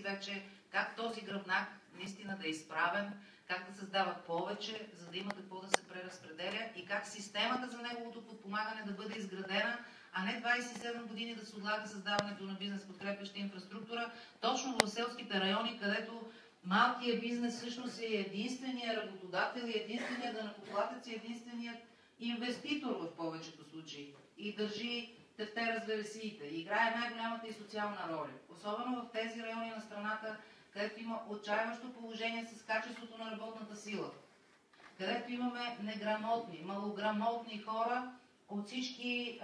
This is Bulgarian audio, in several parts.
така че как този гръбнак наистина да е изправен, как да създава повече, за да има какво да се преразпределя и как системата за неговото подпомагане да бъде изградена, а не 27 години да се отлага създаването на бизнес подкрепяща инфраструктура, точно в селските райони, където малкият бизнес всъщност е единственият работодател и единственият данъкоплатец и единственият инвеститор в повечето случаи и държи тефтера с вересиите. Играе най-голямата и социална роля. Особено в тези райони на страната, където има отчаяващо положение с качеството на работната сила, където имаме неграмотни, малограмотни хора от всички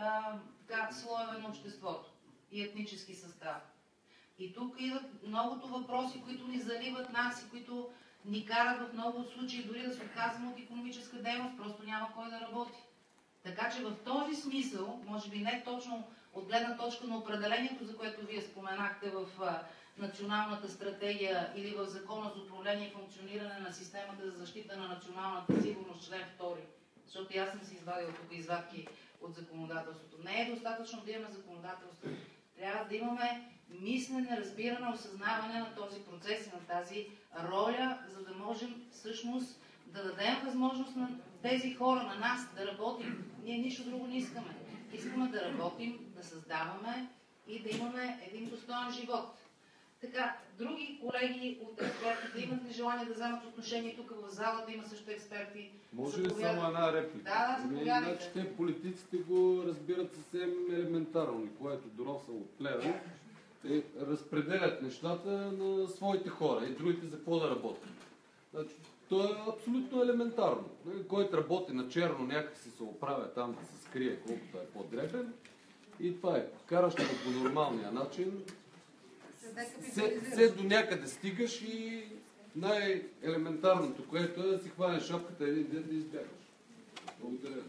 слоеве на обществото и етнически състав. И тук идват многото въпроси, които ни заливат нас и които ни карат в много случаи дори да се отказваме от икономическа дейност, просто няма кой да работи. Така че в този смисъл, може би не точно от гледна точка на определението, за което вие споменахте в националната стратегия или в Закона за управление и функциониране на системата за защита на националната сигурност, член 2, защото и аз съм си извадила тук извадки от законодателството. Не е достатъчно да имаме законодателство. Трябва да имаме мислене, разбиране, осъзнаване на този процес и на тази роля, за да можем всъщност да дадем възможност на тези хора, на нас, да работим. Ние нищо друго не искаме. Искаме да работим, да създаваме и да имаме един достоен живот. Така, други колеги от експертите имат ли желание да вземат отношение тук в залата? Има също експерти. Може ли само една реплика? Да, заповядайте. Значи те политиците го разбират съвсем елементарно. Което доросъл от Плевен, разпределят нещата на своите хора и другите за какво да работят. Значи, то е абсолютно елементарно. Който работи на черно, някакси се оправя там да се скрие, колкото е по-дребен. И това е. Караш го по нормалния начин. Все до някъде стигаш и най-елементарното, което е да си хванеш шапката един ден да избягаш. Благодаря.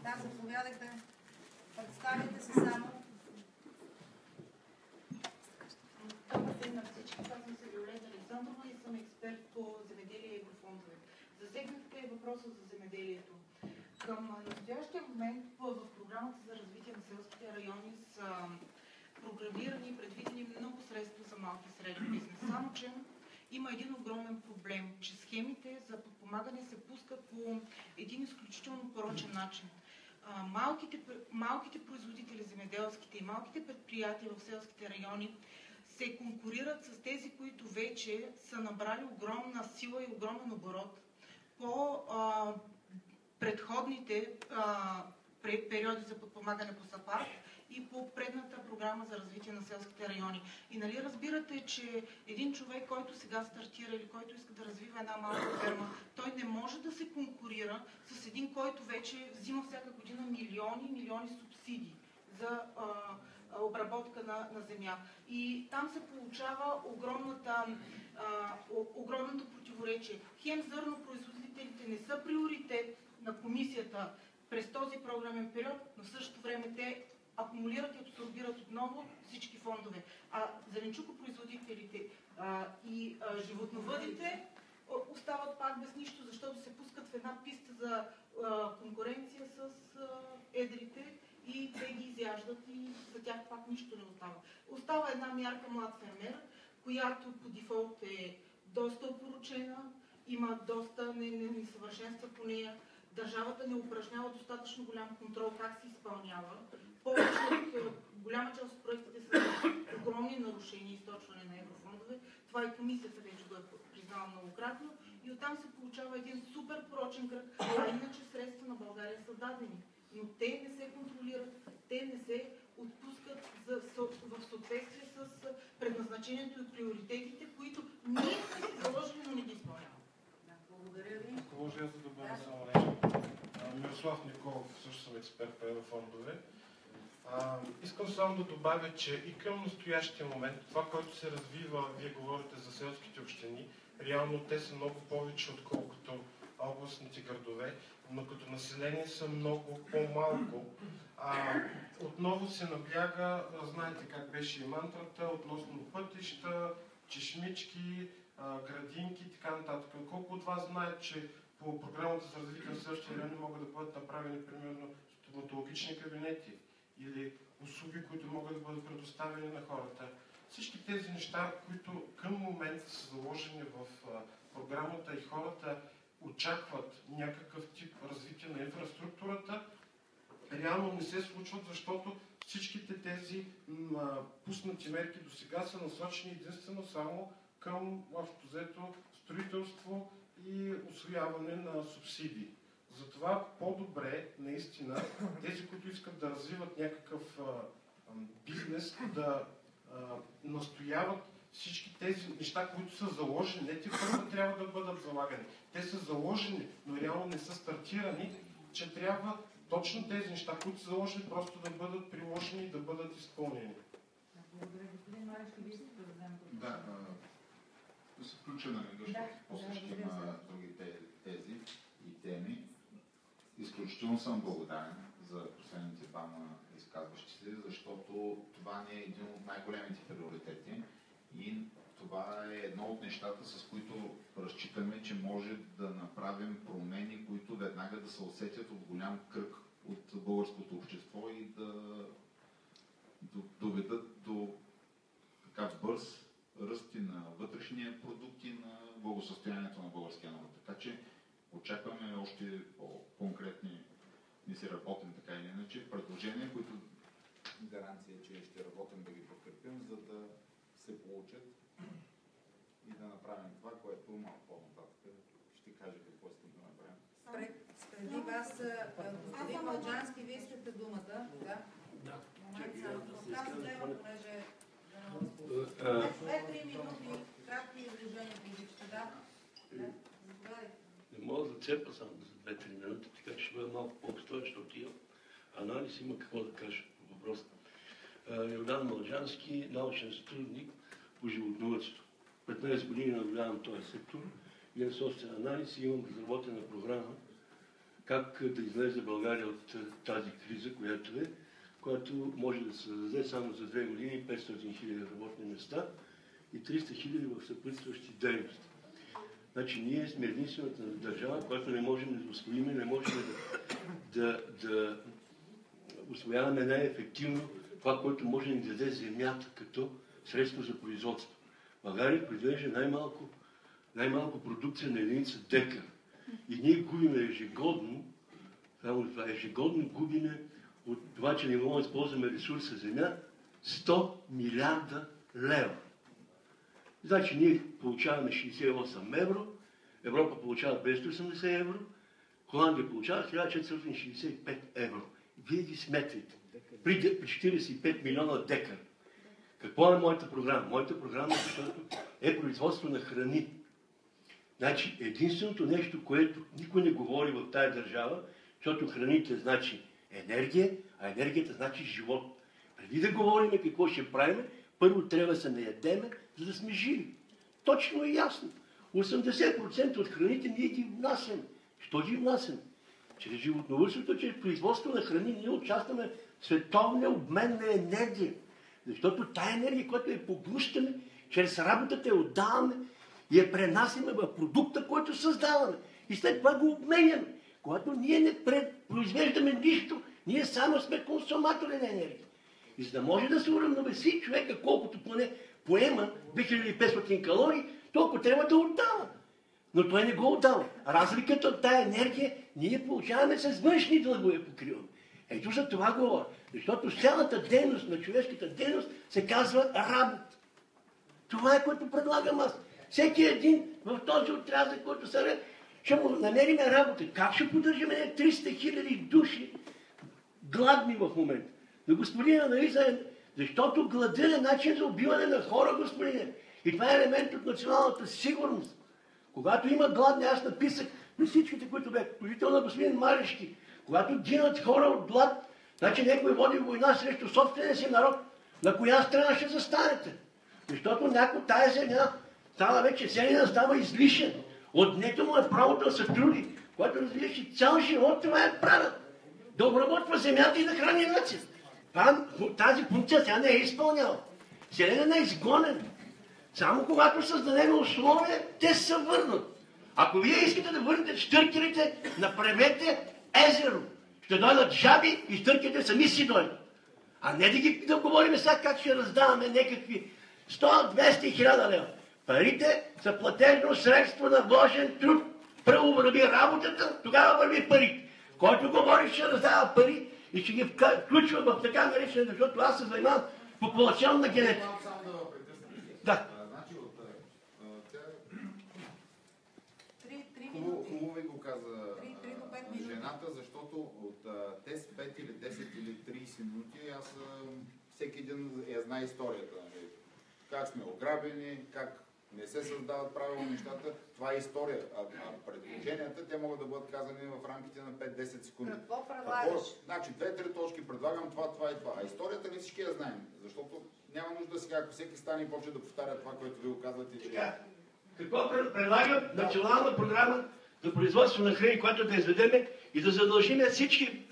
Да, заповядайте. Представете се само. Добър ден на всички. Казвам се Виолета Александрова и съм експерт по земеделие и еврофондове. Засегнахте въпроса за земеделието. Към настоящия момент в програмата за развитие на селските райони са програмирани и предвидени много средства за малки и средни бизнес. Само че има един огромен проблем, че схемите за подпомагане се пускат по един изключително порочен начин. Малките производители, земеделските и малките предприятия в селските райони се конкурират с тези, които вече са набрали огромна сила и огромен оборот по предходните периоди за подпомагане по САПАРД и по предната програма за развитие на селските райони. И нали разбирате, че един човек, който сега стартира или който иска да развива една малка ферма, той не може да се конкурира с един, който вече взима всяка година милиони субсидии за обработка на земя. И там се получава огромното противоречие. Хем зърнопроизводителите не са приоритет на комисията през този програмен период, но в същото време те акумулират и абсорбират отново всички фондове. А зеленчукопроизводителите и животновъдите остават пак без нищо, защото се пускат в една писта за конкуренция с едрите и те ги изяждат и за тях пак нищо не остава. Остава една мярка млад фермер, която по дефолт е доста опорочена, има доста несъвършенства по нея. Държавата не упражнява достатъчно голям контрол как се изпълнява. Голяма част от проектите са огромни нарушения и източване на еврофондове. Това и комисията вече го е признала многократно. И оттам се получава един супер порочен кръг, а иначе средства на България са дадени. Но те не се контролират, те не се отпускат в съответствие с предназначението и приоритетите, които ние сме си заложили, но не ги изпълняваме. Благодаря ви. Ако може да добавя само нещо. Мирослав Николов, също съм експерт по еврофондове. Искам само да добавя, че и към настоящия момент, това, което се развива, вие говорите за селските общини, реално те са много повече, отколкото областните градове, но като население са много по-малко. Отново се набляга, знаете как беше и мантрата, относно пътища, чешмички, градинки и така нататък. Колко от вас знаят, че по програмата за развитие на селските райони могат да бъдат направени, примерно, стоматологични кабинети или услуги, които могат да бъдат предоставени на хората. всички тези неща, които към момента са заложени в програмата и хората очакват някакъв тип развитие на инфраструктурата, реално не се случват, защото всичките тези пуснати мерки до сега са насочени единствено само към общо взето строителство и усвояване на субсидии. Затова по-добре наистина тези, които искат да развиват някакъв бизнес, да настояват всички тези неща, които са заложени. Не те първо трябва да бъдат залагани. Те са заложени, но реално не са стартирани, че трябва точно тези неща, които са заложени, просто да бъдат приложени и да бъдат изпълнени. Благодаря, господин Марешки, вие искате да вземете? Да се включа на защото после ще има другите тези и теми. Изключително съм благодарен за последните двама изказващи се, защото това не е един от най-големите приоритети и това е едно от нещата, с които разчитаме, че може да направим промени, които веднага да се усетят от голям кръг от българското общество и да доведат до така бърз ръст и на вътрешния продукт и на благосъстоянието на българския народ. Така че очакваме още по-конкретни, не си работим така или иначе, предложения, които гаранция, че ще работим да ги подкрепим, за да се получат и да направим това, което малко по-нататък ще каже какво искам да направим. Преди вас, господин Малджански, вие искате думата. Да. Момент само. Понеже 2-3 минути, кратки изложения по да. Заповядайте. Не мога да цепа само за 2-3 минути, така че ще бъда малко по-обстоен, защото имам анализ, има какво да кажа по въпроса. Йордан Малджански, научен сътрудник по животновъдство. 15 години наблюдавам този сектор, имам собствен анализ и имам разработена програма как да излезе България от тази криза, която може да се създаде само за 2 години 500 000 работни места и 300 000 в съпътстващи дейности. Значи ние сме единствената държава, която не можем да усвоим, не можем да усвояваме най-ефективно това, което може да ни даде земята като средство за производство. България произвежда най-малко продукция на единица декар. И ние губиме ежегодно, ежегодно губиме от това, че не можем да използваме ресурса земя, 100 милиарда лева. Значи ние получаваме 68 евро, Европа получава 280 евро, Холандия получава 1465 евро. Вие ги сметрите. При 45 милиона декар. Какво е моята програма? Моята програма е производство на храни. Значи единственото нещо, което никой не говори в тая държава, защото храните значи енергия, а енергията значи живот. Преди да говорим какво ще правим, първо трябва да се наядеме, за да сме живи. Точно и ясно. 80% от храните ние ги внасяме. Що ги внасяме? Чрез животновъдството, чрез производство на храни ние участваме в световния обмен на енергия. Защото тая енергия, която я поглъщаме, чрез работата я отдаваме и я пренасяме в продукта, който създаваме. И след това го обменяме. Когато ние не произвеждаме нищо, ние само сме консуматори на енергия. И за да може да се уравновеси човека, колкото поема 2500 калории, толкова трябва да отдава. Но той не го отдава. Разликата от тая енергия ние получаваме с външни дългове покриваме. Ето за това говоря. Защото цялата дейност на човешката дейност се казва работа. Това е, което предлагам аз. Всеки един в този отрязък, който се ще му намерим работа. Как ще поддържаме 300 000 души гладни в момента? На господина Наиза, защото глада е начин за убиване на хора, господине. И това е елемент от националната сигурност. Когато има гладни, аз написах на всичките, които бяха, включително на господин Марешки, когато гинат хора от глад, значи някой води война срещу собствения си народ. На коя страна ще застанете? Защото някой тая земя става вече, селена става излишен. Отнето му е правото да се труди, което разбира се цял живот това е правят. Да обработва земята и да храни нацията. Тази функция сега не е изпълняла. Селена е изгонена. Само когато създадем условия, те се върнат. Ако вие искате да върнете щъркерите, направете езеро. Ще дойдат жаби и щъркерите сами си дойдат. А не да говорим сега как ще раздаваме някакви 100, 200 и 1000 лева. Парите са платежно средство на вложен труд. Първо върви работата, тогава върви парите. Който говори, ще раздава пари и ще ги включва в така наречена, защото аз се занимавам популационна генетика. Да. Значи от Хубаво ви го каза жената, защото от тези 5 или 10 или 30 минути аз всеки един знае историята. Как сме ограбени, как не се създават правилно нещата. Това е история. А предложенията, те могат да бъдат казани в рамките на 5-10 секунди. Какво предлагаш? Значи, 2-3 точки предлагам това и това. А историята не всички я знаем. Защото няма нужда сега, ако всеки стане и почне да повтаря това, което ви го казвате. Че... Какво предлагам? Национална програма за производство на храни, която да изведеме и да задължим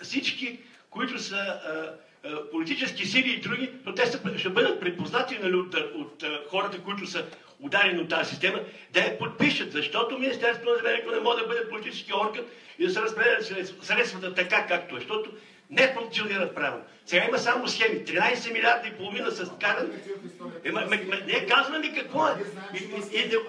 всички, които са политически сили и други, но те ще бъдат припознати, нали, от хората, които са ударени от тази система, да я подпишат, защото Министерството на земеделието не може да бъде политически орган и да се разпределят средствата така, както е, защото не функционират правилно. Сега има само схеми. 13 милиарда и половина са вкарани. Не казваме ми какво е.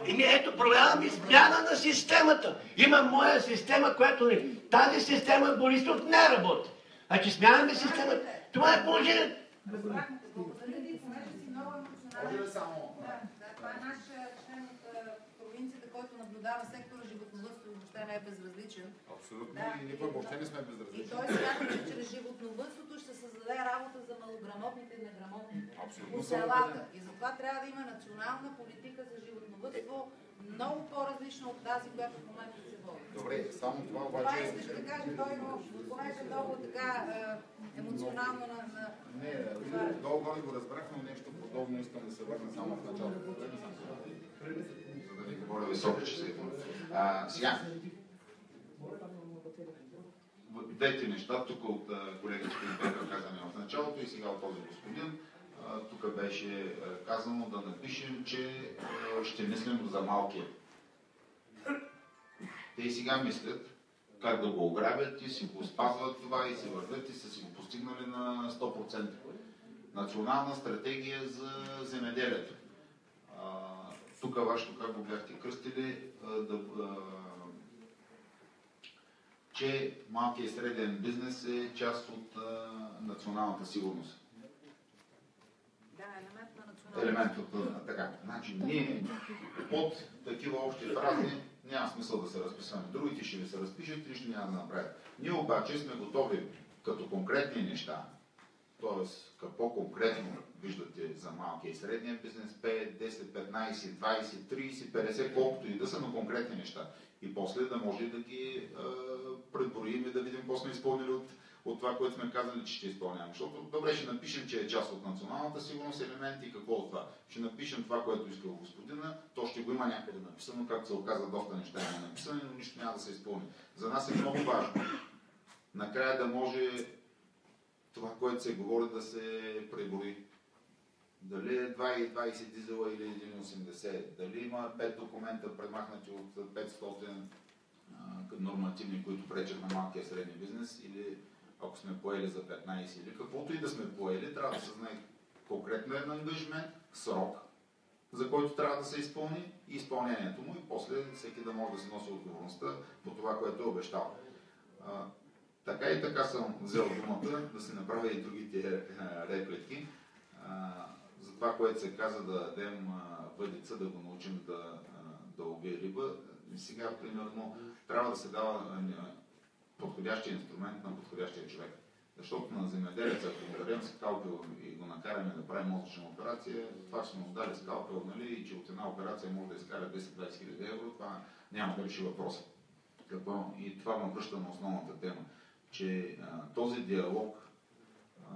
Ето, проявявам измяна на системата. Има моя система, която не... Тази система Борисов не работи. Значи смяна системата. Това е положението. Благодаря ви, понеже си много емоционален. Това е наш член от провинцията, който наблюдава сектора животновъдство и въобще не е безразличен. Абсолютно. И ние въобще не сме безразлични. И той смята, че чрез животновъдството ще създаде работа за малограмотните и неграмотните по селата. И затова трябва да има национална политика за животновъдство, много по-различна от тази, която в момента се води. Добре, само това обаче... Това искаш да кажа, той понеже много така емоционално на... Не, долу-горе го разбрах, но нещо подобно искам да се върна само в началото. За да не говоря високо, че се сега, двете неща, тук от колегите, които бяха казани в началото и сега от този господин, тук беше казано да напишем, че ще мислим за малкия. Те и сега мислят как да го ограбят и си го спазват това и си вървят и са си го постигнали на 100%. Национална стратегия за земеделието. Тук вашето как го бяхте кръстили, че малкият и среден бизнес е част от националната сигурност. Да, елемент на националната Елемент от така. Значи ние под такива общи фрази няма смисъл да се разписваме. Другите ще ви се разпишат и ще няма да направят. Ние обаче сме готови като конкретни неща, т.е. какво конкретно виждате за малкия и средния бизнес, 5, 10, 15, 20, 30, 50, колкото и да са, но конкретни неща. И после да може да ги предброим и да видим какво сме изпълнили от това, което сме казали, че ще изпълняваме. Защото добре, ще напишем, че е част от националната сигурност елемент и какво от това. Ще напишем това, което иска господина, то ще го има някъде написано, както се оказа, доста неща има написани, но нищо няма да се изпълни. За нас е много важно накрая да може това, което се говори, да се преброи. Дали е 2,20 дизела или 1,80, дали има 5 документа премахнати от 500 нормативни, които пречат на малкия средния бизнес, или ако сме поели за 15 или каквото и да сме поели, трябва да се знае конкретно един ангажимент, срок, за който трябва да се изпълни и изпълнението му и после всеки да може да се носи отговорността по това, което е обещал. Така и така съм взел думата да се направя и другите реплики. За това, което се каза да дадем въдица, да го научим да лови риба. Сега, примерно, трябва да се дава подходящия инструмент на подходящия човек. Защото на земеделеца, ако му дадем скалпел и го накараме да прави мозъчна операция, това, че сме му дали скалпел, нали, и че от една операция може да изкара 10-20 хиляди евро, това няма да реши въпроса. И това ме връща на основната тема, че този диалог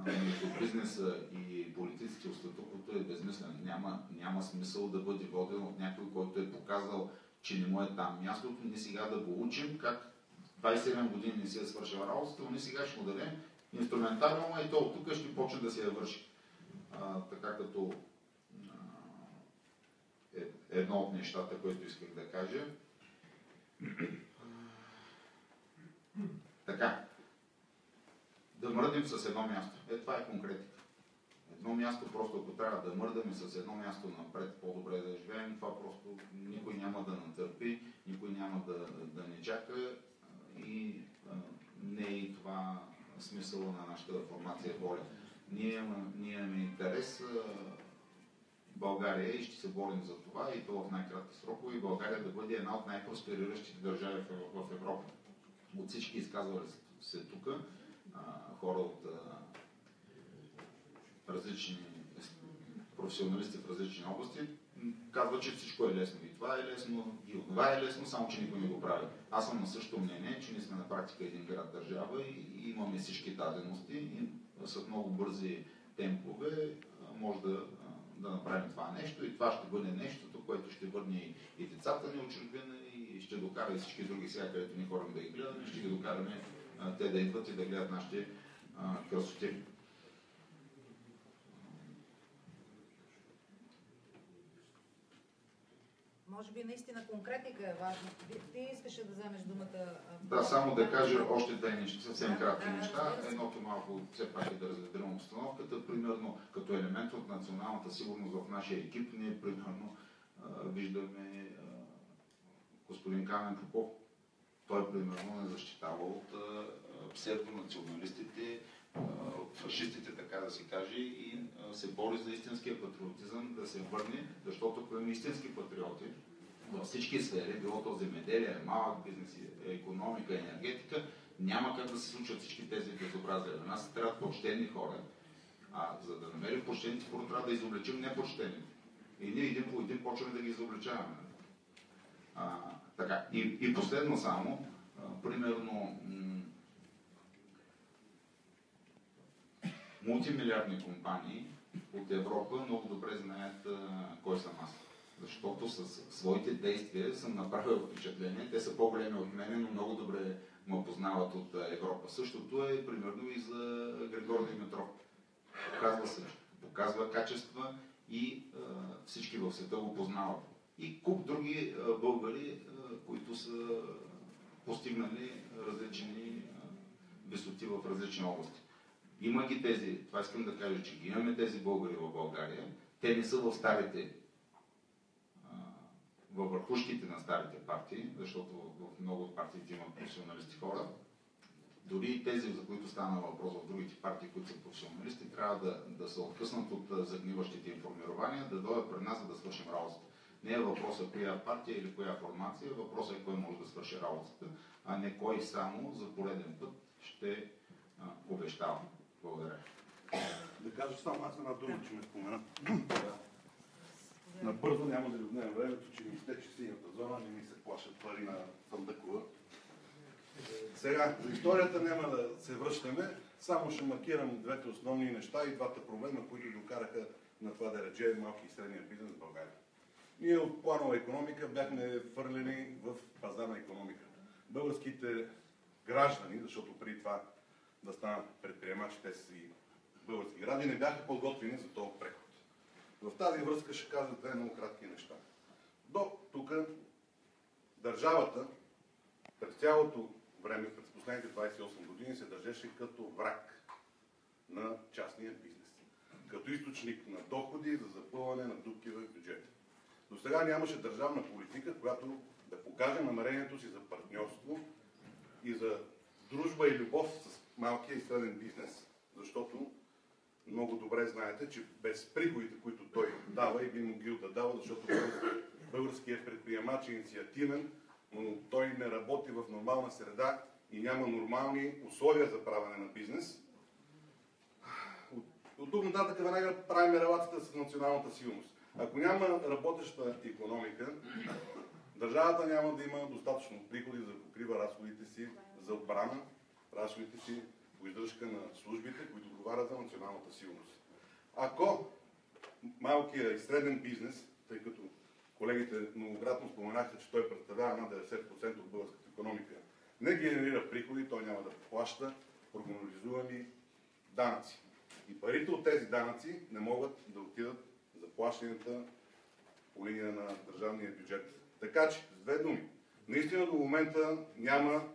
между бизнеса и политиците от статуквото е безмислен. Няма смисъл да бъде воден от някой, който е показал, че не му е там мястото. Ние сега да го учим как 27 години не си е свършил работата, но ние сега ще му дадем инструментариума и то от тук ще почне да се я върши. Така като едно от нещата, което исках да кажа. Така. Да мръдим с едно място. Това е конкретика. едно място, просто ако трябва да мърдаме с едно място напред, по-добре да живеем, това просто никой няма да натърпи, никой няма да не чака и не е и това смисъла на нашата формация ВОЛЯ. Ние имаме интерес България и ще се борим за това и то в най-кратки срокове и България да бъде една от най-проспериращите държави в Европа. От всички изказвали се тук, хора от различни професионалисти в различни области, казват, че всичко е лесно. И това е лесно, и това е лесно, само че никой не го прави. Аз съм на същото мнение, че ние сме на практика един град-държава и имаме всички дадености и с много бързи темпове може да направим това нещо и това ще бъде нещото, което ще върне и децата ни от чужбина и ще докара и всички други сега, където ни ходим да ги гледаме, ще ги докараме те да идват и да гледат нашите красоти. Може би наистина конкретика е важна. Ти искаше да вземеш думата. Да, само да кажа още две неща, съвсем кратки неща. Едното малко все пак е да разведрим обстановката. Примерно, като елемент от националната сигурност в нашия екип, ние примерно виждаме господин Камен Попов. Той примерно не защитава от псевдонационалистите, от фашистите, така да се каже, и се бори за истинския патриотизъм да се върне, защото ако имаме истински патриоти във всички сфери, било то земеделие, малък бизнес, икономика, енергетика, няма как да се случат всички тези безобразия. На нас трябва почтени хора, а за да намерим почтените хора, трябва да изобличим непочтените. И ние един по един почваме да ги изобличаваме. Така. И последно само, примерно, мултимилиардни компании от Европа много добре знаят кой съм аз. Защото с своите действия съм направил впечатление. Те са по-големи от мен, но много добре ме познават от Европа. Същото е примерно и за Григор Димитров. Показва качества и всички в света го познават. И куп други българи, които са постигнали различни висоти в различни области. Има ги тези, това искам да кажа, че ги имаме тези българи в България. Те не са в старите, във върхушките на старите партии, защото в много от партиите има професионалисти хора. Дори и тези, за които стана въпрос в другите партии, които са професионалисти, трябва да се откъснат от загниващите им формирования, да дойдат пред нас, за да свършим работата. Не е въпросът коя партия или коя формация, въпросът е кой може да свърши работата, а не кой само за пореден път ще обещава. Благодаря. Да кажа само аз една дума, че ме спомена. Набързо, няма да ви отнемем времето, че ми изтече синята зона, не ми се плашат пари на Фандъкова. Сега, за историята няма да се връщаме, само ще маркирам двете основни неща и двата проблема, които докараха на това да реже малки и средния бизнес в България. Ние от планова икономика бяхме фърлени в пазарна икономика. Българските граждани, защото преди това да станат предприемачи, те си български граждани, не бяха подготвени за този преход. В тази връзка ще кажа две много кратки неща. До тук държавата през цялото време, през последните 28 години, се държеше като враг на частния бизнес. Като източник на доходи за запълване на дупки в бюджета. До сега нямаше държавна политика, която да покаже намерението си за партньорство и за дружба и любов с малкия и среден бизнес. Защото много добре знаете, че без приходите, които той дава и би могъл да дава, защото българският предприемач е инициативен, но той не работи в нормална среда и няма нормални условия за правене на бизнес. От тук нататък веднага правим релацията с националната сигурност. Ако няма работеща икономика, държавата няма да има достатъчно приходи за да покрива разходите си за отбрана, разходите си по издръжка на службите, които отговарят за националната сигурност. Ако малкият и среден бизнес, тъй като колегите многократно споменаха, че той представлява над 90% от българската икономика, не генерира приходи, той няма да плаща организирани данъци. И парите от тези данъци не могат да отидат за плащанията по линия на държавния бюджет. Така че, с две думи, наистина до момента няма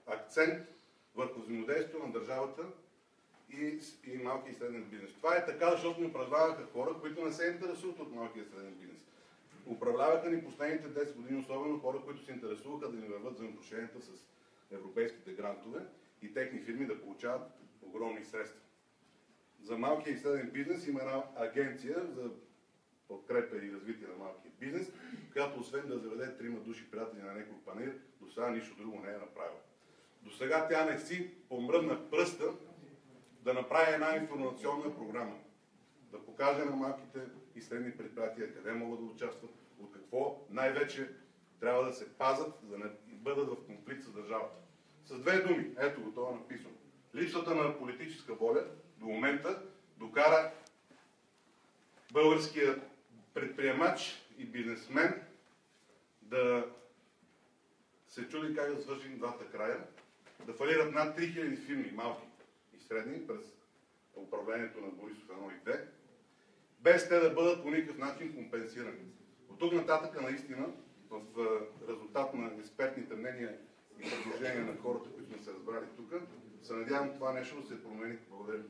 акцент върху взаимодействието на държавата и малки и среден бизнес. Това е така, защото ни управляваха хора, които не се интересуват от малкия и среден бизнес. Управляваха ни последните 10 години, особено хора, които се интересуваха да ни върват взаимоотношенията с европейските грантове и техни фирми да получават огромни средства. За малкия и среден бизнес има една агенция за подкрепа и развитие на малкия бизнес, която освен да заведе 3 души приятели на някой панер, до сега нищо друго не е направила. До сега тя не си помръдна пръста да направи една информационна програма, да покаже на малките и средни предприятия къде могат да участват, от какво най-вече трябва да се пазат, за да не бъдат в конфликт с държавата. С 2 думи, ето го, това е написано. Липсата на политическа воля до момента докара българския предприемач и бизнесмен да се чуди как да свършим двата края, да фалират над 3000 фирми, малки и средни, през управлението на Борисов 1 и 2, без те да бъдат по никакъв начин компенсирани. От тук нататък, наистина, в резултат на експертните мнения и предложения на хората, които сме се разбрали тук, се надявам това нещо да се промени. Благодаря.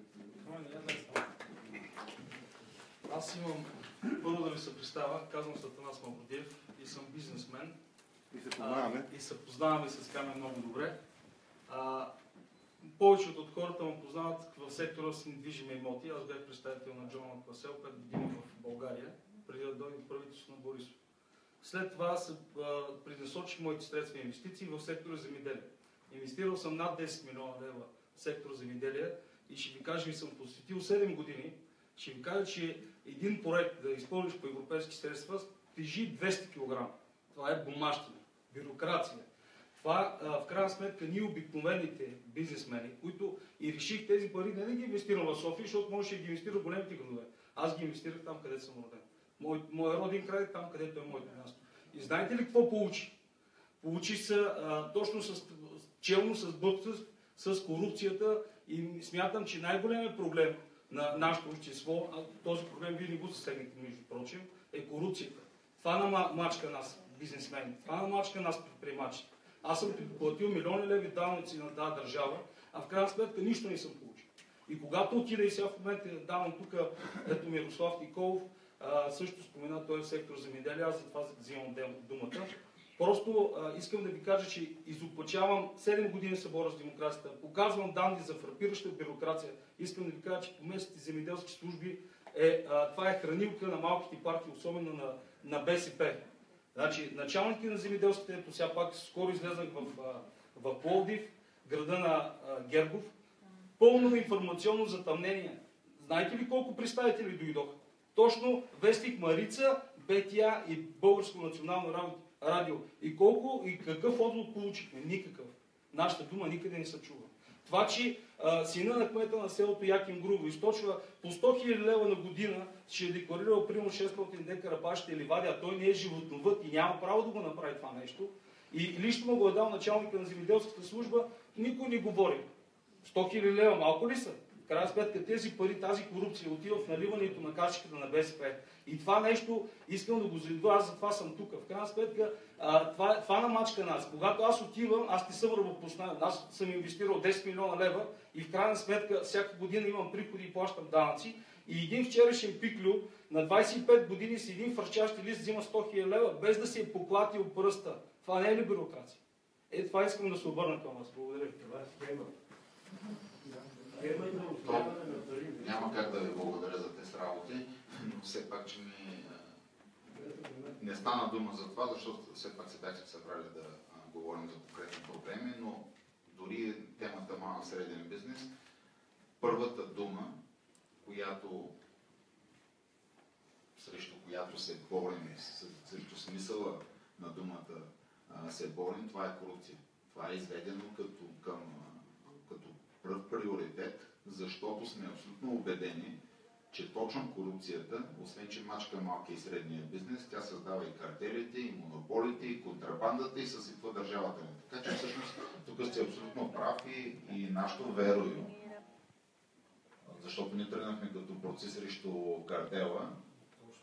Аз имам първо да ви се представя. Казвам се Атанас Мавродиев и съм бизнесмен. И се познаваме. И се познаваме с Камен много добре. Повечето от хората ме познават в сектора с недвижими имоти. Аз бях представител на Джон Класел 5 години в България, преди да дойде правителството на Борисов. След това се пренасочих моите средства и инвестиции в сектора земеделие. Инвестирал съм над 10 милиона лева в сектора земеделие и ще ви кажа, и съм посветил 7 години. Ще ви кажа, че един проект да изпълниш по европейски средства тежи 200 кг. Това е бумащина, бюрокрация. Това, в крайна сметка, ние обикновените бизнесмени, които и реших тези пари не да ги инвестирам в София, защото може да ги инвестира в големите градове. Аз ги инвестирах там, където съм роден. Моят роден край е там, където е моето място. И знаете ли какво получи? Получи се точно челно с бъдка, с корупцията и смятам, че най-големият проблем на нашето общество, този проблем вие не го засегнете, между прочим, е корупцията. Това намачка нас, бизнесмени, това намачка нас, предприемачите. Аз съм платил милиони леви данъци на тази държава, а в крайна сметка нищо не съм получил. И когато отида и сега в момента давам тук, ето Мирослав Николов, също спомена, той е в сектор земеделие, аз затова взимам думата. Просто искам да ви кажа, че изопачавам 7 години се боря с демокрацията, показвам данни за фрапираща бюрокрация. Искам да ви кажа, че по местните земеделски служби това е хранилка на малките партии, особено на БСП. Значи, началники на земеделските, ето сега пак скоро излезах в Пловдив, града на Гергов, пълно информационно затъмнение. Знаете ли колко представители дойдоха? Точно вестник Марица, БТА и Българско национално радио. И колко и какъв отзвук получихме? Никакъв. Нашата дума никъде не се чува. Това, че сина на кмета на селото Яким Грубо източва по 100 000 лева на година, ще е декларирал примерно 600 декара баща или вади, а той не е животновът и няма право да го направи това нещо. И лично му го е дал началника на земеделската служба, никой не говори. 100 000 лева малко ли са? В крайна сметка тези пари, тази корупция отива в наливането на кашиката на БСП. И това нещо искам да го заедва, аз затова съм тук. В крайна сметка това намачка нас. Когато аз отивам, аз не съм ръбопознаван, аз съм инвестирал 10 милиона лева и в крайна сметка всяка година имам приходи и плащам данъци. И един вчерашен пиклю на 25 години с един фърчащи лист взима 100 000 лева, без да си е поклатил пръста. Това не е ли бюрокрация? Това искам да се обърна към вас. Благодаря ви. Няма как да ви благодаря за тези работи, но все пак, че не стана дума за това, защото все пак се бяхте събрали да говорим за конкретни проблеми, но дори темата малък среден бизнес, първата дума, срещу която се борим, срещу смисъла на думата се борим, това е корупция. Това е изведено като пръв приоритет, защото сме абсолютно убедени, че точно корупцията, освен че мачка малкия и средния бизнес, тя създава и картелите, и монополите, и контрабандата, и съсипва държавата ни. Така че всъщност тук сте абсолютно прав и нашето верою, защото ние тръгнахме като борци срещу картела,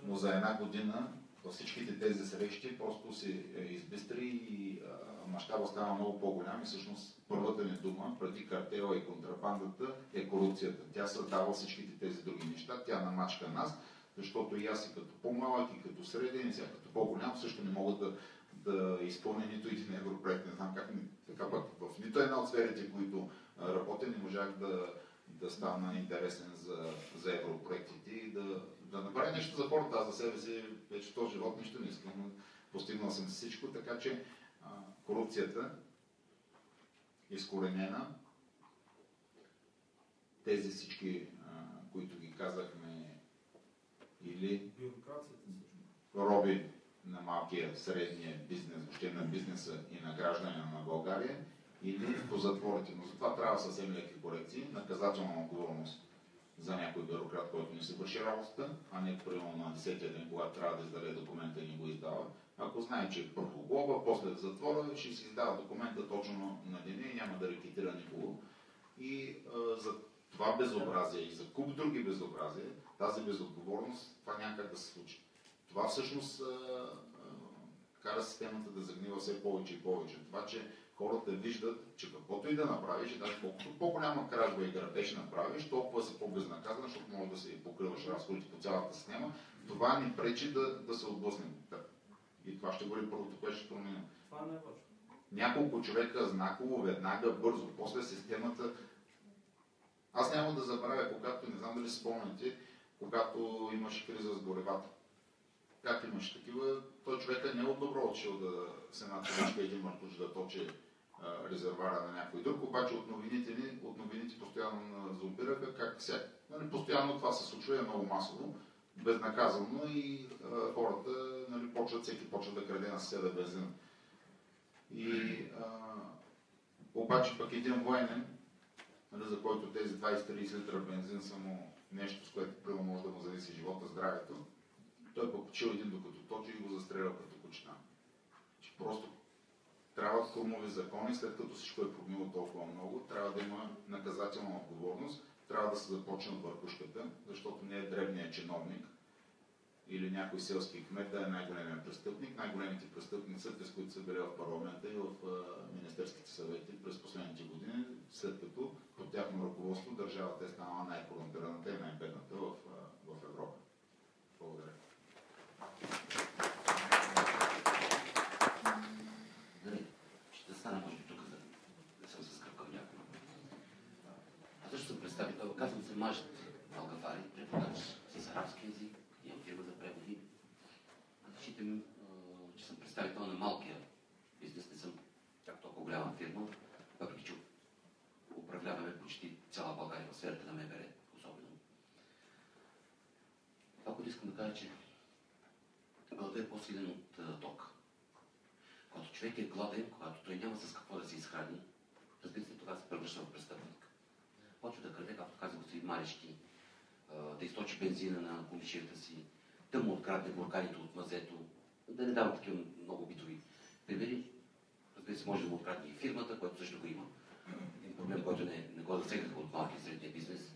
но за една година във всичките тези срещи просто се избистри и мащаба стана много по-голям и всъщност първата ни дума, преди картела и контрабандата, е корупцията. Тя създава всичките тези други неща, тя намачка нас, защото и аз и като по-малък, и като среден, и сега като по-голям също не могат да изпълня нито един европроект. Не знам как така пък в нито една от сферите, в които работя, не можах да стана интересен за европроектите и да направя нещо за хората. Аз за себе си вече в този живот нищо не искам. Постигнал съм всичко, така че корупцията изкоренена. Тези всички, които ги казахме, или роби на малкия, средния бизнес, въобще на бизнеса и на гражданина на България, или по затворите. Но затова трябва съвсем леки корекции, наказателна отговорност за някой бюрократ, който не се върши работата, а не примерно на 10-я ден, когато трябва да издаде документа и не го издава. Ако знае, че първо глоба, после в затвора, ще си издава документа точно на деня и няма да рекетира никого. И за това безобразие и за куп други безобразия, тази безотговорност, това няма как да се случи. Това всъщност кара системата да загнива все повече и повече. Това, че хората виждат, че каквото и да направиш, и даже колкото по-голяма кражба и грабеж направиш, толкова си по-безнаказан, защото може да си покриваш разходите по цялата система. Това ни пречи да се отблъснем. И това ще бъде първото, което ще променим. Това не е важно. Няколко човека знаково, веднага, бързо, после системата. Аз няма да забравя, когато, не знам дали спомняте, когато имаше криза с горивата. Как имаше такива, той човека не е от добро отшил да се натовичка един мъртуч да точи резервара на някой друг, обаче от новините постоянно зомбираха, как сега. Нали, постоянно това се случва, е много масово, безнаказано и хората нали, всеки почва да краде на съседа бензин. И обаче пък един военен, нали, за който тези 20-30 литра бензин са му нещо, с което първо може да му зависи живота, здравето, той покачил един докато точи и го застрелял като кучина. Че просто трябва курмови закони, след като всичко е прогнило толкова много, трябва да има наказателна отговорност, трябва да се започне от върхушката, защото не е дребният чиновник или някой селски кмет да е най-големият престъпник. Най-големите престъпници са тези, които са били в парламента и в министерските съвети през последните години, след като под тяхно ръководство държавата е станала най-корумпираната и най-бедната в Европа. Благодаря. Ще стана може би тук, за да съм с кръвка някой. Аз също съм представител, казвам се Мажд Алгафари, преподач с арабски език, имам фирма за преводи. Считам, че съм представител на малкия бизнес, не съм чак толкова голяма фирма, въпреки че управляваме почти цяла България в сферата на МВР, особено. Това, което искам да кажа, че гладът е по-силен от тока. Когато човек е гладен, когато той няма с какво да се изхрани, разбира се, тогава се превръща в престъпник. Почва да краде, както каза господин Марешки, да източи бензина на комишията си, да му открадне бурканите от мазето, да не давам такива много битови примери. Разбира се, може да му открадне и фирмата, което също го има. Един проблем, който не го засегнаха от малки и средния бизнес.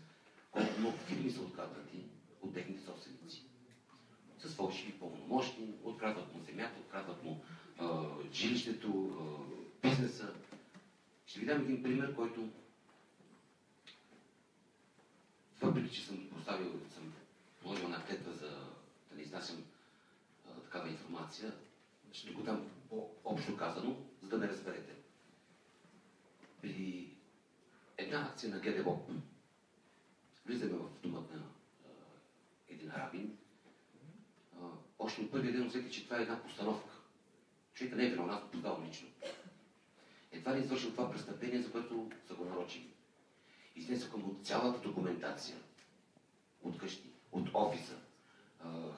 Колко много фирми са откраднати от техните собственици. С фалшиви пълномощни, открадват му земята, открадват му жилището, бизнеса. Ще ви дам един пример, който въпреки, че съм положил една клетва за да не изнасям такава информация, ще го дам по-общо казано, за да ме разберете. При една акция на ГДБОП влизаме в домът на един арабин. Още от първия ден усетих, че това е една постановка. Човека не е виновен, аз го познавам лично. Едва ли извършил това престъпление, за което са го нарочили. Изнесоха му цялата документация от къщи, от офиса.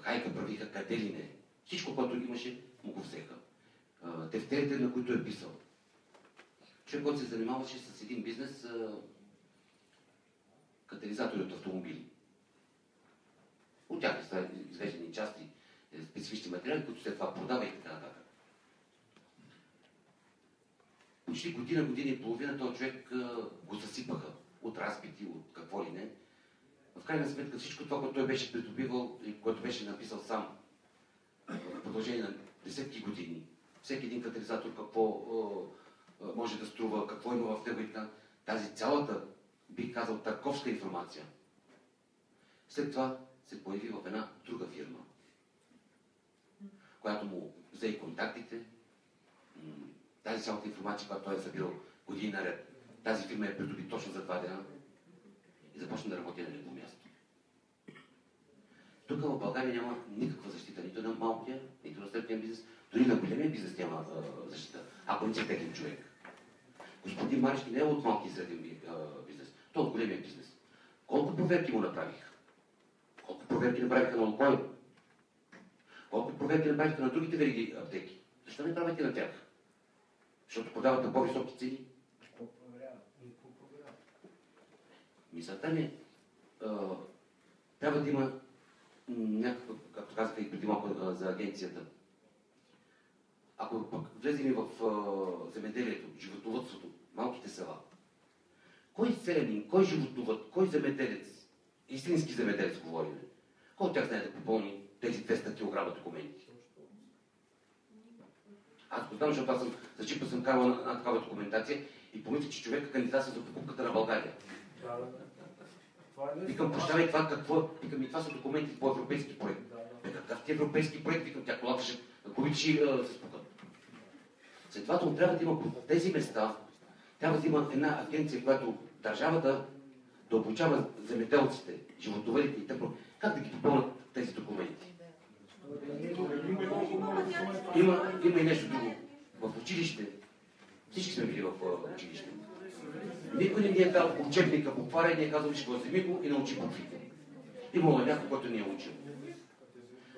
Хайка правиха къде ли не. Всичко, което имаше, му го взеха. Тефтерите, на които е писал. Човек, който се занимаваше с един бизнес, катализатори от автомобили. От тях са извеждани части, специфични материали, които след това продава и така нататък. Почти година и половина този човек го съсипаха от разпити, от какво ли не. В крайна сметка всичко това, което той беше придобивал и което беше написал сам, в продължение на десетки години. Всеки един катализатор какво може да струва, какво има в него и така. Тази цялата, бих казал, търговска информация. След това се появи в една друга фирма, която му взе и контактите, тази цялата информация, която той е събирал години наред. Тази фирма е придоби точно за 2 дена и започна да работи на негово място. Тук в България няма никаква защита, нито на малкия, нито на средния бизнес, дори на големия бизнес няма защита, ако не си техен човек. Господин Марешки не е от малки и среден бизнес, той е от големия бизнес. Колко проверки му направиха? Колко проверки направиха на Лукойл? Колко проверки направиха на другите вериги аптеки? Защо не правите на тях? Защото продават на по-високи цени? Мисълта ми трябва да има някаква, както казаха и преди малко за агенцията. Ако пък влезем в земеделието, животновъдството, малките села, кой селянин, кой животновъд, кой земеделец, истински земеделец говорим, кой от тях знае да попълни тези 200 кг документи? Аз го знам, защото аз за чипа съм карал на такава документация и помисля, че човека кандидатства за покупката на България. Викам, прощавай това какво? Викам, и това са документи по европейски проект. Какъв ти европейски проект? Викам, тя колата ще, колите ще се спукат. Следователно трябва да има по тези места, трябва да има една агенция, която държавата да обучава земеделците, животновъдите и тъпро, как да ги попълнят тези документи. Има и нещо друго. В училище, всички сме били в училище. Никой не ни е дал учебника по това, не е казал, виж го, вземи го и научи буквите. Имало е някой, който ни е учил.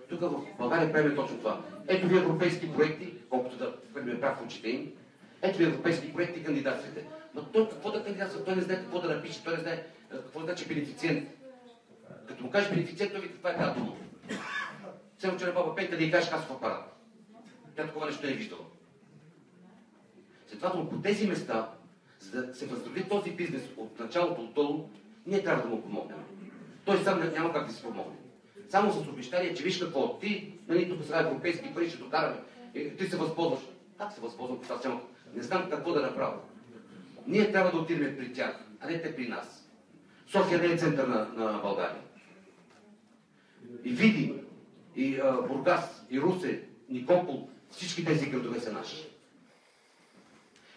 Тук в България правим точно това. Ето ви европейски проекти, колкото да ме прав в очите им. Ето ви европейски проекти, кандидатствате. Но той какво да кандидатства? Той не знае какво да напише, той не знае какво да значи бенефициент. Като му кажеш бенефициент, той вика каква е тази дума. Само вчера баба Пенка да й кажеш касов апарат. Тя такова нещо не е виждала. Следователно по тези места, за да се възстанови този бизнес от началото отдолу, ние трябва да му помогнем. Той сам няма как да си помогне. Само с обещание, че виж какво, ти, нали, тук сега европейски пари ще докараме, ти се възползваш. Как се възползвам, аз няма? Не знам какво да направя. Ние трябва да отидем при тях, а не те при нас. София не е център на България. И Видин, и Бургас, и Русе, Никопол, всички тези градове са наши.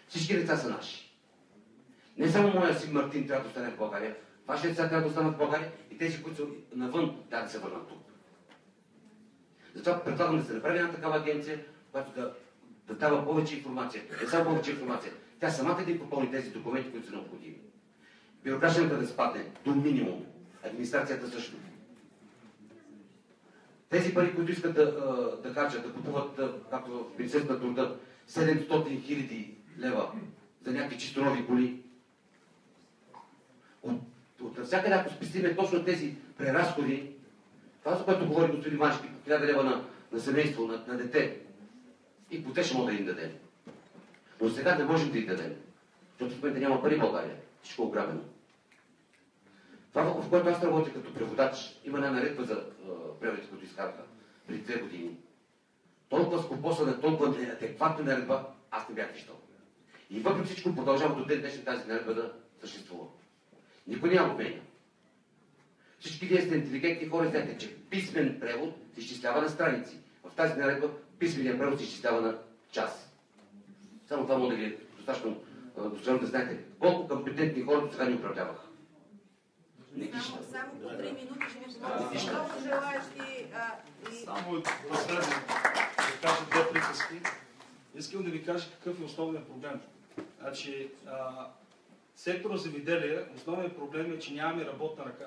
Всички деца са наши. Не само моя син Мартин трябва да остане в България, вашите деца трябва да останат в България и тези, които са навън, трябва да се върнат тук. Затова предлагам да се направи една такава агенция, която да дава повече информация. Не само повече информация. Тя самата да попълни тези документи, които са необходими. Бюрокрацията да спадне до минимум. Администрацията също. Тези пари, които искат да харчат, да купуват, както в Министерството на труда, 700 хиляди лева за някакви чисто нови коли. От навсякъде, ако спестиме точно тези преразходи, това, за което говори господин Машки, по 1000 лева на семейство, на дете, и по те ще може да им дадем. Но сега не можем да им дадем, защото в момента няма пари в България. Всичко е ограбено. Това, в което аз работя като преводач, има една наредба за преводите, които изкараха преди 2 години. Толкова скопосана, толкова неадекватна наредба, аз не бях виждал. И въпреки всичко продължава до ден днешен тази наредба да съществува. Никой няма отменя. Всички вие сте интелигентни хора, знаете, че писмен превод се изчислява на страници. В тази наредба писменият превод се изчислява на час. Само това може да ви е достатъчно да знаете колко компетентни хора до сега ни управляваха. Само по 3 минути ще ми помогнете. Много желаящи. Само последно да кажа 2 приказки. Искам да ви кажа какъв е основният проблем. Значи, сектора земеделие, основният проблем е, че нямаме работна ръка.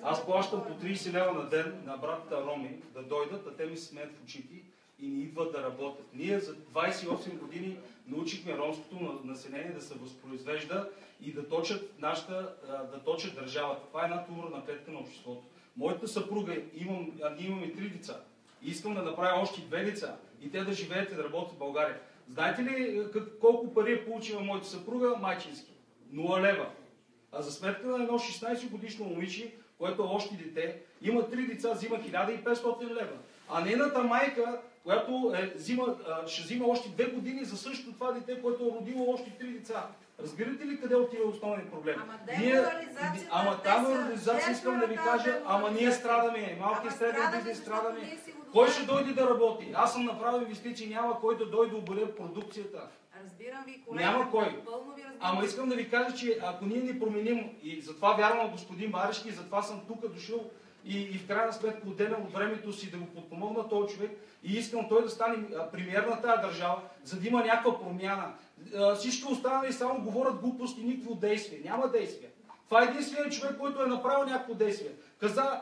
Аз плащам по 30 лева на ден на братята роми да дойдат, а те ми се смеят в очите и не идват да работят. Ние за 28 години научихме ромското население да се възпроизвежда и да точат държавата. Това е една туморна клетка на обществото. Моята съпруга, ние имаме 3 деца. И искам да направя още 2 деца и те да живеят и да работят в България. Знаете ли колко пари е получила моята съпруга майчински? 0 лева. А за сметка на едно 16 годишно момиче, което е още дете, има 3 деца, взима 1500 лева. а нейната майка, която ще взима още 2 години за същото това дете, което е родило още 3 деца. Разбирате ли къде отива основният проблем? Там реализация искам да ви кажа, ама ние страдаме, малки и средни бизнес страдаме. Кой ще дойде да работи? Аз съм направил инвестиции, няма кой да дойде да обере продукцията. Разбирам ви, колега. Няма кой. Ама искам да ви кажа, че ако ние не променим, и затова вярвам в господин Марешки, и затова съм тук дошъл и в крайна сметка отделям от времето си да го подпомогна този човек и искам той да стане премиер на тази държава, за да има някаква промяна. Всички останали само говорят глупости, никакво действие. Няма действие. Това е единственият човек, който е направил някакво действие. Каза,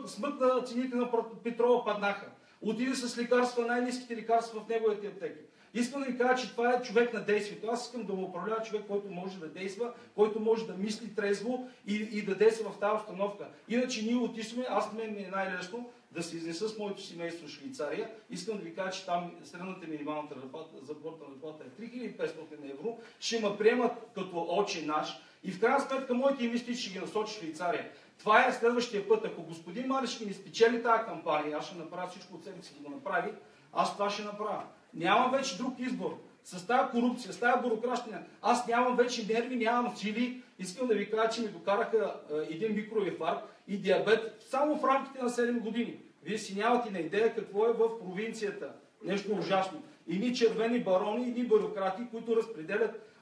смъкна цените на петрола паднаха. Отиде с лекарства, най-ниските лекарства в неговите аптеки. Искам да ви кажа, че това е човек на действието. Аз искам да му управлява човек, който може да действа, който може да мисли трезво и да действа в тази установка. Иначе ние отишме, аз мен ми е най-лесно да се изнеса с моето семейство в Швейцария. Искам да ви кажа, че там средната минималната заплата е 3500 евро. Ще ме приемат като отче наш и в крайна сметка моите инвестиции ще ги насочи в Швейцария. Това е следващия път. Ако господин Марешки не спечели тази кампания, аз ще направя всичко от себе си да го направи, аз това ще направя. Нямам вече друг избор. С тази корупция, с тази бюрократия, аз нямам вече нерви, нямам сили. Искам да ви кажа, че ми докараха един микроинфаркт и диабет само в рамките на 7 години. Вие си нямате на идея какво е в провинцията. Нещо ужасно. Едни червени барони, едни бюрократи, които разпределят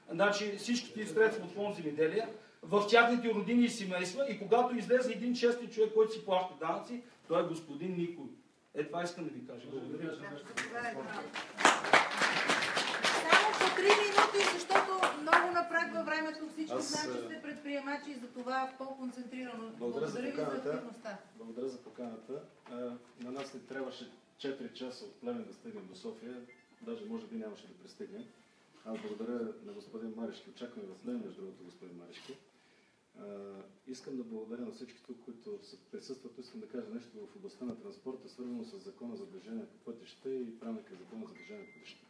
всичките средства от фонд земеделие в тяхните родини и семейства и когато излезе един честен човек, който си плаща данъци, той е господин Никой. Това искам да ви кажа. Благодаря. Само по 3 минути, защото много напрак във времето всички знаят, че сте предприемачи и за това по-концентрирано. Благодаря ви за активността. Благодаря за поканата. На нас не трябваше 4 часа от Плевен да стигнем до София. Даже може би нямаше да пристигнем. Аз благодаря на господин Марешки. Очакваме в Плевен, между другото, господин Марешки. Искам да благодаря на всички тук, които присъстват. Искам да кажа нещо в областта на транспорта, свързано с закона за движение по пътища и правилника за закона за движение по пътища.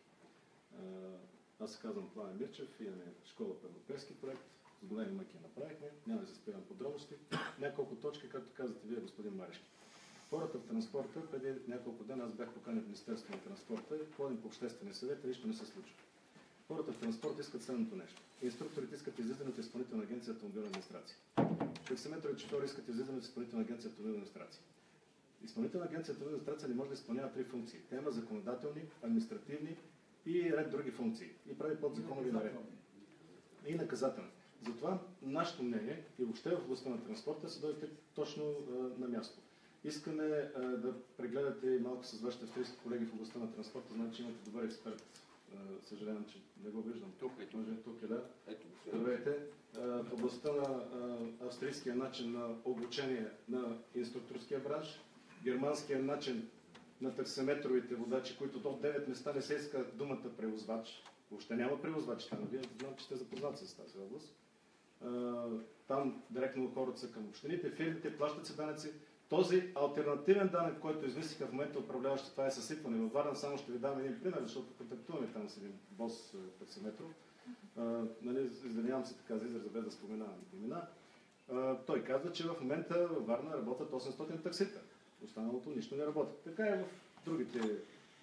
Аз се казвам Пламен Мирчев, имаме школа по европейски проект, с големи мъки направихме, няма да се спирам подробности. Няколко точки, както казвате вие, господин Марешки. Хората в транспорта, преди няколко дена аз бях поканен в Министерството на транспорта, ходим по обществения съвет и нищо не се случва. Хората в транспорта искат следното нещо. Инструкторите искат излизане от Изпълнителна агенция автомобилна администрация. Таксиметровите шофьори искат излизане от Изпълнителна агенция автомобилна администрация. Изпълнителна агенция автомобилна администрация не може да изпълнява 3 функции. Тя има законодателни, административни и ред други функции. И прави подзаконови наредби. И наказателни. Затова нашето мнение и въобще в областта на транспорта се дойдете точно на място. Искаме да прегледате малко с вашите австрийски колеги в областта на транспорта. Знаете, че имате добър експерт. Съжалявам, че не го виждам. Тук е, да. Здравейте. В областта на австрийския начин на обучение на инструкторския бранш, германския начин на таксиметровите водачи, които до 9 места не се иска думата превозвач. Въобще няма превозвач там. Вие знам, че сте запознати с тази област. Там директно хората са към общините, фирмите, плащат се данъци. Този алтернативен данък, който измислиха в момента управляващи, това е съсипване. Във Варна само ще ви дам един пример, защото контактуваме там с един бос таксиметров. Извинявам се така за израза, без да споменавам имена. Той казва, че в момента във Варна работят 800 таксита. Останалото нищо не работи. Така е в другите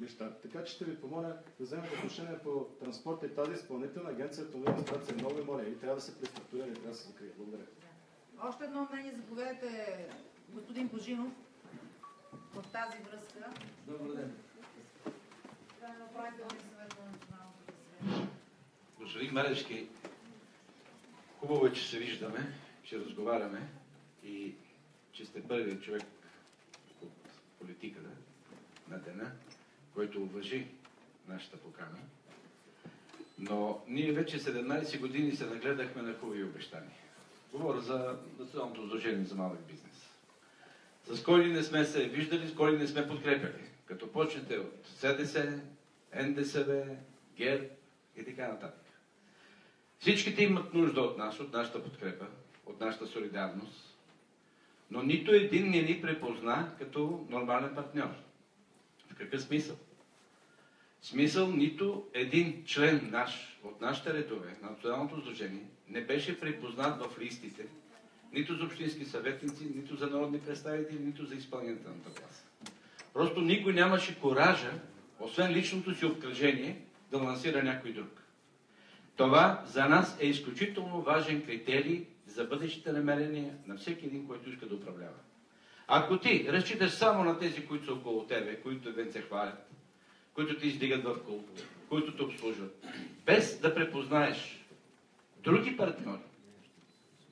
неща. Така че ще ви помоля да вземете отношение по транспорта и тази изпълнителна агенция автомобилна администрация много и моля. И трябва да се преструктурира и трябва да се закрие. Благодаря. Още едно мнение, заповядайте, господин Божинов, в тази връзка. Добър ден. Господин Марешки, хубаво е, че се виждаме, че разговаряме и че сте първият човек от политиката на дена, който уважи нашата покана. Но ние вече 17 години се нагледахме на хубави обещания. Говоря за Националното сдружение за малък бизнес. С кой ли не сме се виждали, с кой ли не сме подкрепяли. Като почнете от СДС, НДСВ, ГЕРБ и така нататък. Всичките имат нужда от нас, от нашата подкрепа, от нашата солидарност, но нито един не ни препозна като нормален партньор. В какъв смисъл? В смисъл нито един член наш, от нашите редове, на Националното сдружение, не беше препознат в листите, нито за общински съветници, нито за народни представители, нито за изпълнителната власт. Просто никой нямаше коража, освен личното си обкръжение, да лансира някой друг. Това за нас е изключително важен критерий за бъдещите намерения на всеки един, който иска да управлява. Ако ти разчиташ само на тези, които са около тебе, които ден се хвалят, които ти издигат в колко, които те обслужват, без да препознаеш други партньори,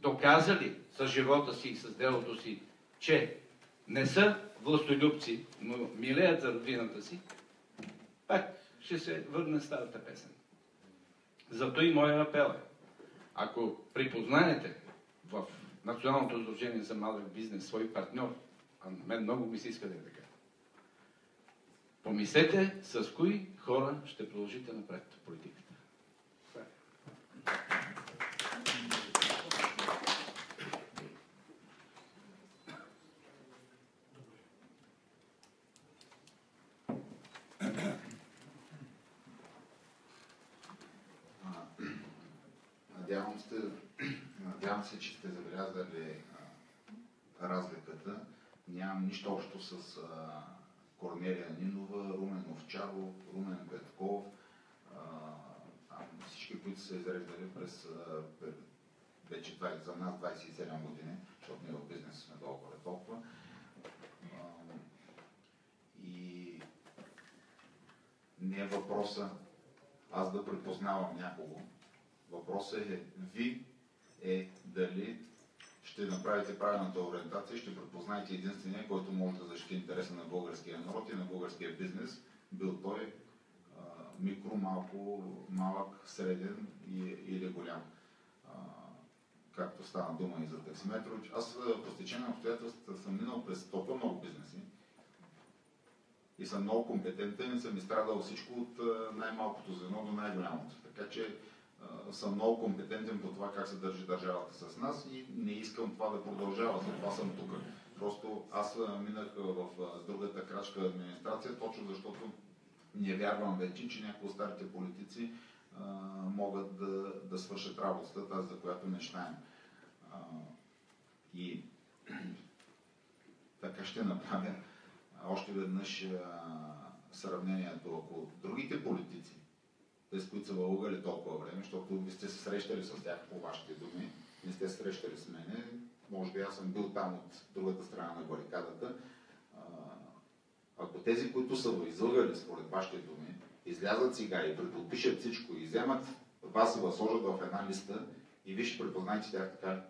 доказали с живота си и с делото си, че не са властолюбци, но милеят за родината си, пак ще се върне старата песен. Зато и моя апел е, ако припознаете в Националното сдружение за малък бизнес свой партньор, а мен много ми се иска да е така, помислете с кои хора ще продължите напред в политиката. Надявам се, че сте забелязали разликата. Нямам нищо общо с Корнелия Нинова, Румен Овчаров, Румен Петков, всички, които са изреждали през вече за нас 27 години, защото ние в бизнес сме толкова. И не е въпроса аз да припознавам някого. Въпросът е дали ще направите правилната ориентация, ще препознаете единствения, който може да защити интереса на българския народ и на българския бизнес, бил той микро, малък, среден или голям. Както стана дума и за таксиметрович. Аз по стечение на обстоятелствата съм минал през толкова много бизнеси и съм много компетентен и съм изстрадал всичко от най-малкото звено до най-голямото. Така че съм много компетентен по това как се държи държавата с нас и не искам това да продължава, затова съм тук. Просто аз минах в другата крачка администрация, точно защото не вярвам вече, че някои от старите политици могат да свършат работата, тази за която мечтаем. И така ще направя още веднъж сравнението. Ако другите политици, тези, които са вългали толкова време, защото ви сте се срещали с тях по вашите думи, не сте се срещали с мене, може би аз съм бил там от другата страна на барикадата. Ако тези, които са ви излъгали според вашите думи, излязат сега и преподпишат всичко и вземат вас и вас сложат в една листа и вие ще препознаете тях така.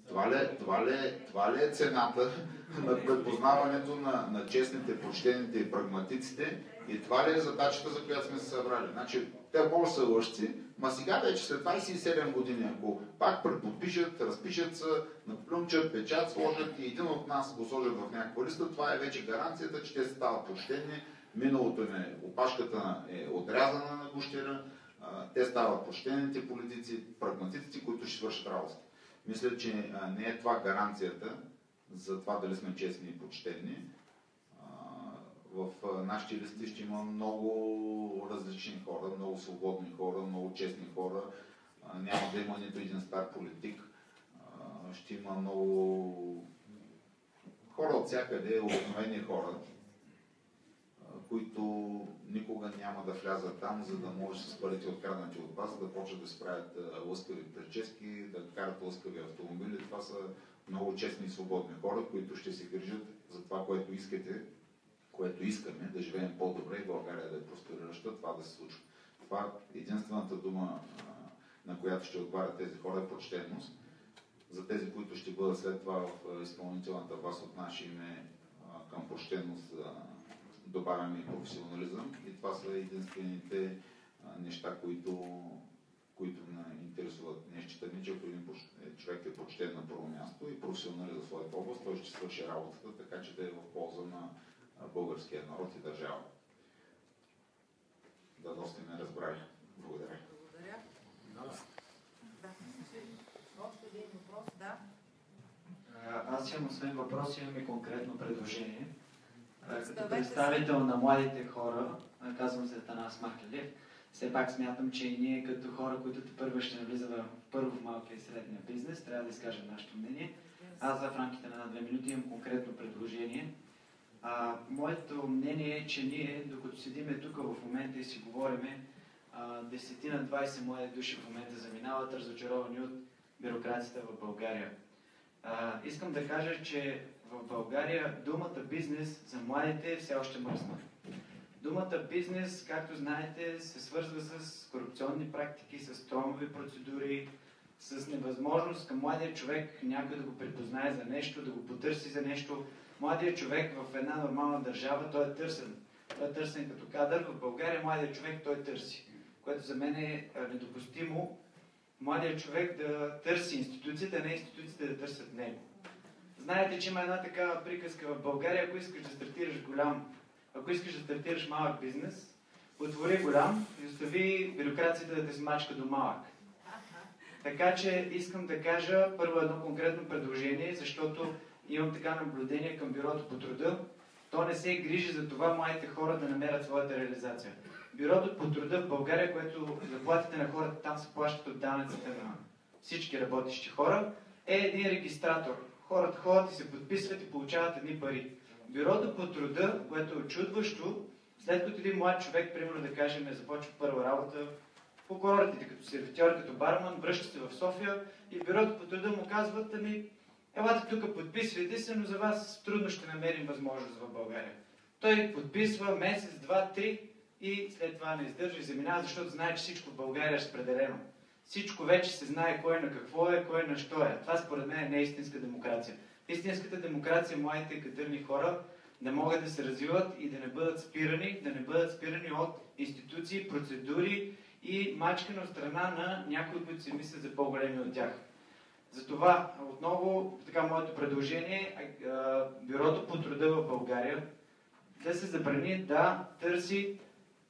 Това ли е цената на препознаването на честните, почтените и прагматиците и това ли е задачата, за която сме се събрали? Значи, те може да са лъжци, ма сега вече след 27 години, ако пак преподпишат, разпишат се, наплюнчат, печат, сложат и един от нас го сложат в някаква листа, това е вече гаранцията, че те стават почтени, миналото опашката е отрязана на гущера, те стават почтените политици, прагматиците, които ще свършат работа. Мисля, че не е това гаранцията за това дали сме честни и почтени. В нашите листи ще има много различни хора, много свободни хора, много честни хора. Няма да има нито един стар политик. Ще има много хора от всякъде, обикновени хора, които никога няма да влязат там, за да може с парите откраднати от вас да почват да се правят лъскави прически, да карат лъскави автомобили. Това са много честни и свободни хора, които ще се грижат за това, което искате, което искаме, да живеем по-добре и България да е просперираща, това да се случва. Това е единствената дума, на която ще отговарят тези хора, е почтеност. За тези, които ще бъдат след това в изпълнителната власт от наше име към почтеност, добавяме и професионализъм. И това са единствените неща, които ме интересуват. Ние считаме, че ако един човек е почтен на първо място и професионализъм в своята област, той ще свърши работата, така че да е в полза на българския народ и държава. Да, доста ме разбрали. Благодаря. Благодаря. Още един въпрос, да. Аз имам освен въпрос, имам и конкретно предложение. Като представител на младите хора, казвам се Атанас Махлелев, все пак смятам, че и ние като хора, които първо ще навлизаме първо в малкия и средния бизнес, трябва да изкажем нашето мнение. Аз в рамките на 2 минути имам конкретно предложение. Моето мнение е, че ние, докато седиме тук в момента и си говориме, 10-20 млади души в момента заминават, разочаровани от бюрокрацията в България. Искам да кажа, че в България думата бизнес за младите е все още мръсна. Думата бизнес, както знаете, се свързва с корупционни практики, с тромови процедури, с невъзможност към младия човек някой да го припознае за нещо, да го потърси за нещо. Младият човек в една нормална държава, той е търсен. Той е търсен като кадър. В България младият човек той търси, което за мен е недопустимо. Младият човек да търси институцията, а не институциите да търсят него. Знаете, че има една такава приказка в България, ако искаш да стартираш ако искаш да стартираш малък бизнес, отвори голям и остави бюрокрацията да те смачка до малък. Така че искам да кажа първо едно конкретно предложение, защото имам така наблюдение към Бюрото по труда. То не се грижи за това младите хора да намерят своята реализация. Бюрото по труда в България, което заплатите на хората там се плащат от данъците на всички работещи хора, е един регистратор. Хората ходят и се подписват и получават едни пари. Бюрото по труда, което е очудващо, след като един млад човек, примерно да кажем, започва първа работа по курортите, като сервитьор, като барман, връща се в София и Бюрото по труда му казват, елате тук, подписвайте се, но за вас трудно ще намерим възможност в България. Той подписва месец, два, три и след това не издържа и заминава, защото знае, че всичко в България е разпределено. Всичко вече се знае кой на какво е, кой на що е. Това според мен не е истинска демокрация. Истинската демокрация е младите кадърни хора да могат да се развиват и да не бъдат спирани от институции, процедури и мачкане от страна на някои, които се мислят за по-големи от тях. Затова отново моето предложение е Бюрото по труда в България да се забрани да търси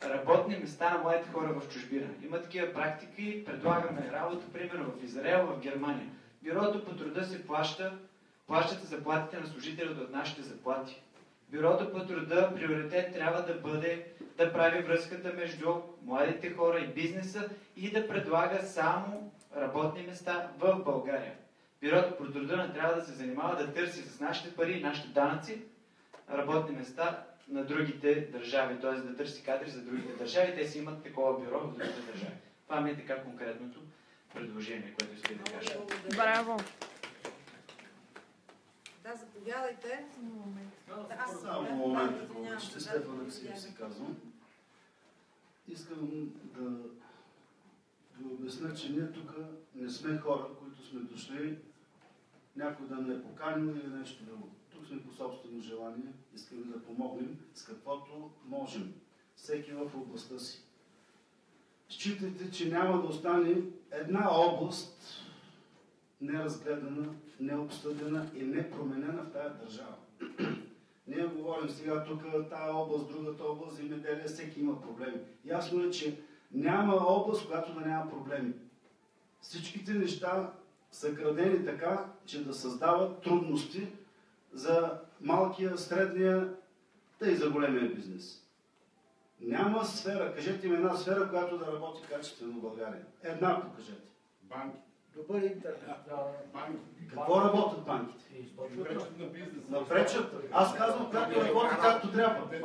работни места на младите хора в чужбина. Има такива практики, предлагаме работа, примерно в Израел, в Германия. Бюрото по труда се плащат заплатите на служителите от нашите заплати. Бюрото по труда приоритет трябва да бъде да прави връзката между младите хора и бизнеса и да предлага само работни места в България. Бюрото по труда не трябва да се занимава да търси с нашите пари и нашите данъци работни места на другите държави, т.е. да търси кадри за другите държави. Те си имат такова бюро в другите държави. Това ми е така конкретното предложение, което искам да кажа. Браво! Да, заповядайте. Само момент, ще Стефан Аксиев се казвам. Искам да ви обясня, че ние тук не сме хора, които сме дошли някой да не е поканил или нещо друго. Тук сме по собствено желание, искаме да помогнем с каквото можем. Всеки в областта си. Считайте, че няма да остане една област неразгледана, необсъдена и непроменена в тая държава. Ние говорим сега тук, тая област, другата област, земеделие, всеки има проблеми. Ясно е, че няма област, която да няма проблеми. Всичките неща са градени така, че да създават трудности за малкия, средния, да и за големия бизнес. Няма сфера, кажете ми една сфера, която да работи качествено в България. Една покажете. Банки. Добър интернет. Банки. Какво работят банките? Напречат на бизнеса. Напречат. Аз казвам, която работи както трябва.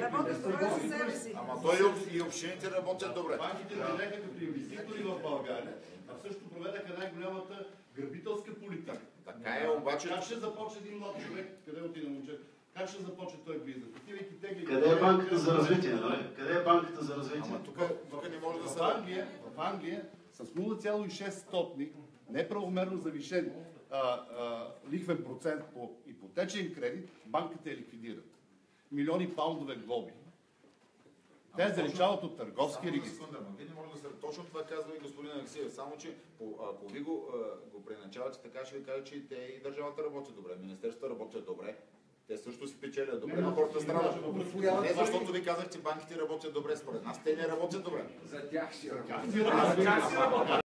Работят добре за себе си. Ама той и общините работят добре. Банките дойдеха като инвеститори в България, а също проведаха най-голямата грабителска политика. Така е, обаче... Как ще започне един млад човек, къде отиде момчето? Как ще започне той бизнес? Къде е банката за развитие, нали? Къде е банката за развитие? Ама тук не може да се... В Англия с 0,6 неправомерно завишен лихвен процент по ипотечен кредит, банката е ликвидира. Милиони паундове глоби. Те заличават от търговски регистр. Вие не може да се... Точно това казва и господин Алексиев. Само, че ако ви го преначавате, така ще ви кажа, че те и държавата работят добре. Министерството работят добре. Те също си печелят добре, но хората страдат. Не защото ви казах, че банките работят добре. Според нас те не работят добре. За тях си работят.